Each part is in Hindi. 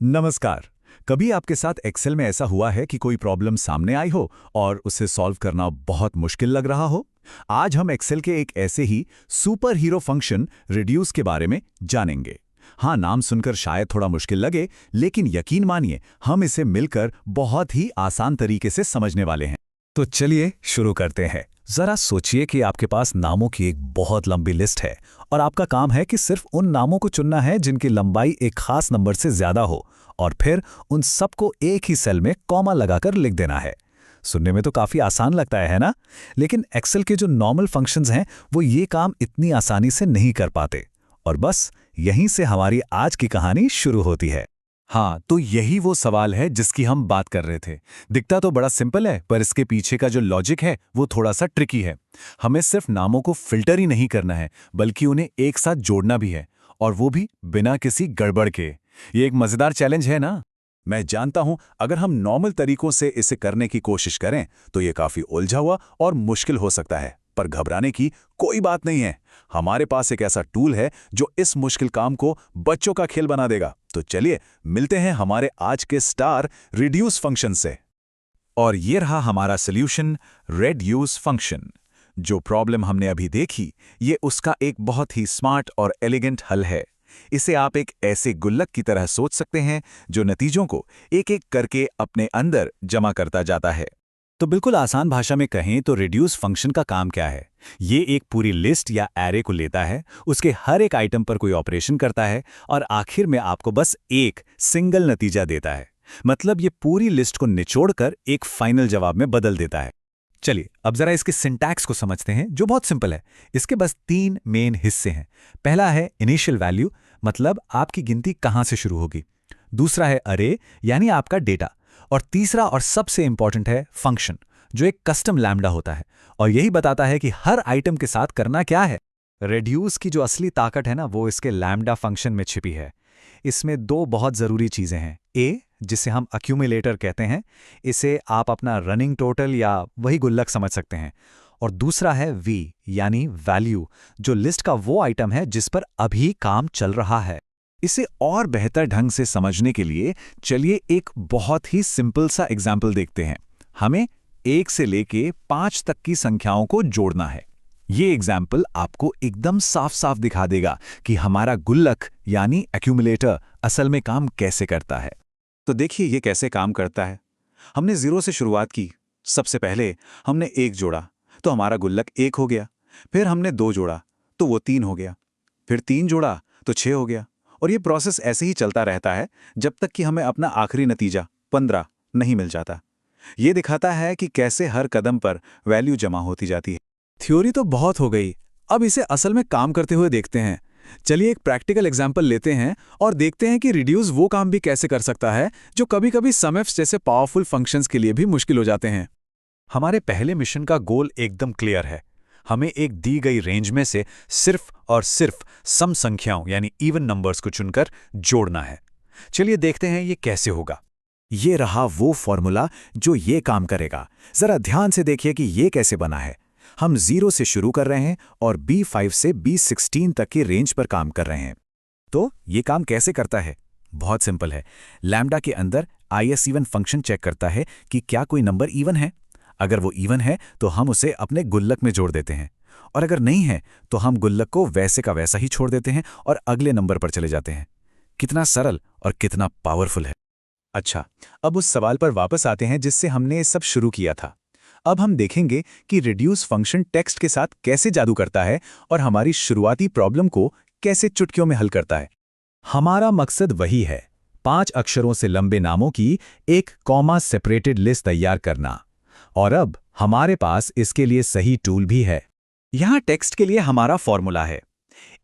नमस्कार। कभी आपके साथ एक्सेल में ऐसा हुआ है कि कोई प्रॉब्लम सामने आई हो और उसे सॉल्व करना बहुत मुश्किल लग रहा हो? आज हम एक्सेल के एक ऐसे ही सुपर हीरो फंक्शन रिड्यूस के बारे में जानेंगे। हाँ, नाम सुनकर शायद थोड़ा मुश्किल लगे, लेकिन यकीन मानिए हम इसे मिलकर बहुत ही आसान तरीके से समझने वाले हैं। तो चलिए शुरू करते हैं। जरा सोचिए कि आपके पास नामों की एक बहुत लंबी लिस्ट है और आपका काम है कि सिर्फ उन नामों को चुनना है जिनकी लंबाई एक खास नंबर से ज्यादा हो, और फिर उन सबको एक ही सेल में कॉमा लगाकर लिख देना है। सुनने में तो काफी आसान लगता है ना? लेकिन एक्सेल के जो नॉर्मल फंक्शंस हैं वो ये काम इतनी आसानी से नहीं कर पाते। और बस यहीं से हमारी आज की कहानी शुरू होती है। हाँ, तो यही वो सवाल है जिसकी हम बात कर रहे थे। दिखता तो बड़ा सिंपल है, पर इसके पीछे का जो लॉजिक है वो थोड़ा सा ट्रिकी है। हमें सिर्फ नामों को फिल्टर ही नहीं करना है, बल्कि उन्हें एक साथ जोड़ना भी है, और वो भी बिना किसी गड़बड़ के। ये एक मजेदार चैलेंज है ना? मैं जानता हूं, अगर हम नॉर्मल तरीकों से इसे करने की कोशिश करें तो ये काफी उलझा हुआ और मुश्किल हो सकता है, पर घबराने की कोई बात नहीं है। हमारे पास एक ऐसा टूल है जो इस मुश्किल काम को बच्चों का खेल बना देगा। तो चलिए मिलते हैं हमारे आज के स्टार रिड्यूस फंक्शन से। और ये रहा हमारा सॉल्यूशन, रिड्यूस फंक्शन। जो प्रॉब्लम हमने अभी देखी, ये उसका एक बहुत ही स्मार्ट और एलिगेंट हल है। इसे आप एक ऐसे गुल्लक की तरह सोच सकते हैं जो नतीजों को एक एक करके अपने अंदर जमा करता जाता है। तो बिल्कुल आसान भाषा में कहें तो रिड्यूस फंक्शन का काम क्या है? ये एक पूरी लिस्ट या एरे को लेता है, उसके हर एक आइटम पर कोई ऑपरेशन करता है और आखिर में आपको बस एक सिंगल नतीजा देता है। मतलब ये पूरी लिस्ट को निचोड़कर एक फाइनल जवाब में बदल देता है। चलिए अब जरा इसके सिंटैक्स को समझते हैं, जो बहुत सिंपल है। इसके बस तीन मेन हिस्से हैं। पहला है इनिशियल वैल्यू, मतलब आपकी गिनती कहां से शुरू होगी। दूसरा है अरे, यानी आपका डेटा। और तीसरा और सबसे इंपॉर्टेंट है फंक्शन, जो एक कस्टम लैम्डा होता है और यही बताता है कि हर आइटम के साथ करना क्या है। रेड्यूस की जो असली ताकत है ना, वो इसके लैम्डा फंक्शन में छिपी है। इसमें दो बहुत जरूरी चीजें हैं। ए, जिसे हम अक्यूमुलेटर कहते हैं, इसे आप अपना रनिंग टोटल या वही गुल्लक समझ सकते हैं। और दूसरा है वी, यानी वैल्यू, जो लिस्ट का वो आइटम है जिस पर अभी काम चल रहा है। इसे और बेहतर ढंग से समझने के लिए चलिए एक बहुत ही सिंपल सा एग्जाम्पल देखते हैं। हमें 1 से लेके 5 तक की संख्याओं को जोड़ना है। ये एग्जाम्पल आपको एकदम साफ साफ दिखा देगा कि हमारा गुल्लक यानी एक्यूमुलेटर असल में काम कैसे करता है। तो देखिए ये कैसे काम करता है। हमने 0 से शुरुआत की। सबसे पहले हमने 1 जोड़ा तो हमारा गुल्लक 1 हो गया। फिर हमने 2 जोड़ा तो वो 3 हो गया। फिर 3 जोड़ा तो 6 हो गया। और ये प्रोसेस ऐसे ही चलता रहता है जब तक कि हमें अपना आखिरी नतीजा 15 नहीं मिल जाता। ये दिखाता है कि कैसे हर कदम पर वैल्यू जमा होती जाती है। थ्योरी तो बहुत हो गई, अब इसे असल में काम करते हुए देखते हैं। चलिए एक प्रैक्टिकल एग्जांपल लेते हैं और देखते हैं कि रिड्यूस वो काम भी कैसे कर सकता है जो कभी-कभी समएफ्स जैसे पावरफुल फंक्शंस के लिए भी मुश्किल हो जाते हैं। हमारे पहले मिशन का गोल एकदम क्लियर है। हमें एक दी गई रेंज में से सिर्फ और सिर्फ सम संख्याओं यानी इवन नंबर्स को चुनकर जोड़ना है। चलिए देखते हैं ये कैसे होगा। ये रहा वो फॉर्मूला जो ये काम करेगा। जरा ध्यान से देखिए कि ये कैसे बना है। हम 0 से शुरू कर रहे हैं और B5 से B16 तक की रेंज पर काम कर रहे हैं। तो ये काम कैसे करता है? बहुत सिंपल है। लैम्डा के अंदर ISEven फंक्शन चेक करता है कि क्या कोई नंबर इवन है। अगर वो इवन है तो हम उसे अपने गुल्लक में जोड़ देते हैं, और अगर नहीं है तो हम गुल्लक को वैसे का वैसा ही छोड़ देते हैं और अगले नंबर पर चले जाते हैं। कितना सरल और कितना पावरफुल है। अच्छा, अब उस सवाल पर वापस आते हैं जिससे हमने ये सब शुरू किया था। अब हम देखेंगे कि रिड्यूस फंक्शन टेक्स्ट के साथ कैसे जादू करता है और हमारी शुरुआती प्रॉब्लम को कैसे चुटकियों में हल करता है। हमारा मकसद वही है, 5 अक्षरों से लंबे नामों की एक कॉमा सेपरेटेड लिस्ट तैयार करना। और अब हमारे पास इसके लिए सही टूल भी है। यहां टेक्स्ट के लिए हमारा फॉर्मूला है।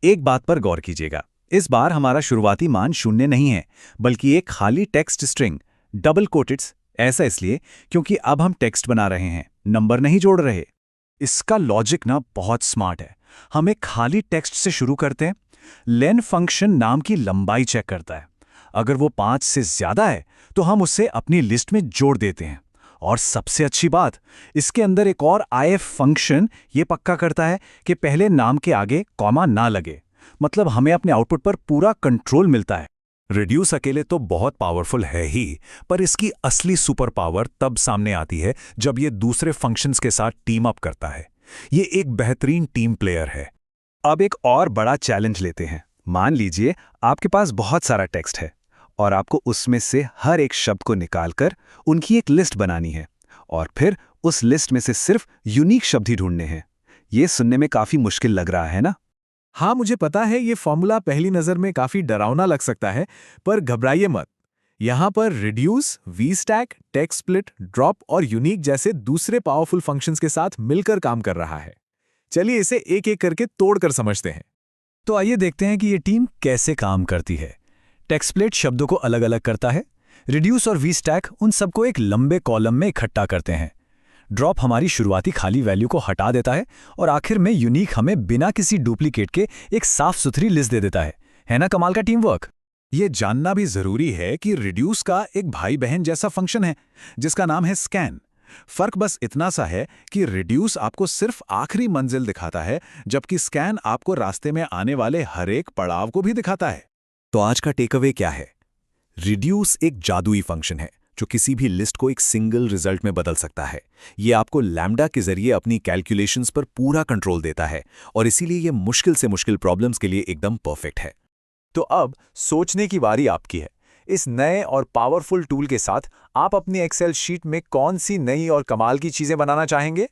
एक बात पर गौर कीजिएगा, इस बार हमारा शुरुआती मान 0 नहीं है, बल्कि एक खाली टेक्स्ट स्ट्रिंग, डबल कोटेड्स। ऐसा इसलिए क्योंकि अब हम टेक्स्ट बना रहे हैं, नंबर नहीं जोड़ रहे। इसका लॉजिक ना बहुत स्मार्ट है। हम एक खाली टेक्स्ट से शुरू करते हैं। लेन फंक्शन नाम की लंबाई चेक करता है। अगर वो 5 से ज्यादा है तो हम उसे अपनी लिस्ट में जोड़ देते हैं। और सबसे अच्छी बात, इसके अंदर एक और if फंक्शन ये पक्का करता है कि पहले नाम के आगे कॉमा ना लगे। मतलब हमें अपने आउटपुट पर पूरा कंट्रोल मिलता है। रिड्यूस अकेले तो बहुत पावरफुल है ही, पर इसकी असली सुपर पावर तब सामने आती है जब ये दूसरे फंक्शंस के साथ टीम अप करता है। ये एक बेहतरीन टीम प्लेयर है। अब एक और बड़ा चैलेंज लेते हैं। मान लीजिए आपके पास बहुत सारा टेक्स्ट है और आपको उसमें से हर एक शब्द को निकालकर उनकी एक लिस्ट बनानी है और फिर उस लिस्ट में से सिर्फ यूनिक शब्द ही ढूंढने हैं। ये सुनने में काफी मुश्किल लग रहा है ना? हाँ, मुझे पता है ये फॉर्मूला पहली नज़र में काफ़ी डरावना लग सकता है, पर घबराइए मत। यहाँ पर reduce, we-stack, text split, drop और यूनिक जैसे दूसरे पावरफुल फंक्शंस के साथ मिलकर काम कर रहा है। चलिए इसे एक एक करके तोड़कर समझते हैं। तो आइए देखते हैं कि ये टीम कैसे काम करती है। टेक्स्ट स्प्लिट शब्दों को अलग अलग करता है। रिड्यूस और वी-स्टैक उन सबको एक लंबे कॉलम में इकट्ठा करते हैं। ड्रॉप हमारी शुरुआती खाली वैल्यू को हटा देता है और आखिर में यूनिक हमें बिना किसी डुप्लीकेट के एक साफ सुथरी लिस्ट दे देता है ना कमाल का टीम वर्क? ये जानना भी जरूरी है कि रिड्यूस का एक भाई बहन जैसा फंक्शन है जिसका नाम है स्कैन। फर्क बस इतना सा है कि रिड्यूस आपको सिर्फ आखिरी मंजिल दिखाता है, जबकि स्कैन आपको रास्ते में आने वाले हर एक पड़ाव को भी दिखाता है। तो आज का टेकअवे क्या है? रिड्यूस एक जादुई फंक्शन है जो किसी भी लिस्ट को एक सिंगल रिजल्ट में बदल सकता है। ये आपको लैम्डा के जरिए अपनी कैलकुलेशंस पर पूरा कंट्रोल देता है और इसीलिए ये मुश्किल से मुश्किल प्रॉब्लम्स के लिए एकदम परफेक्ट है। तो अब सोचने की बारी आपकी है। इस नए और पावरफुल टूल के साथ आप अपनी एक्सेल शीट में कौन सी नई और कमाल की चीजें बनाना चाहेंगे?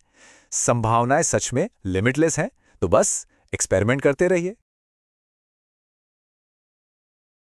संभावनाएं सच में लिमिटलेस हैं, तो बस एक्सपेरिमेंट करते रहिए।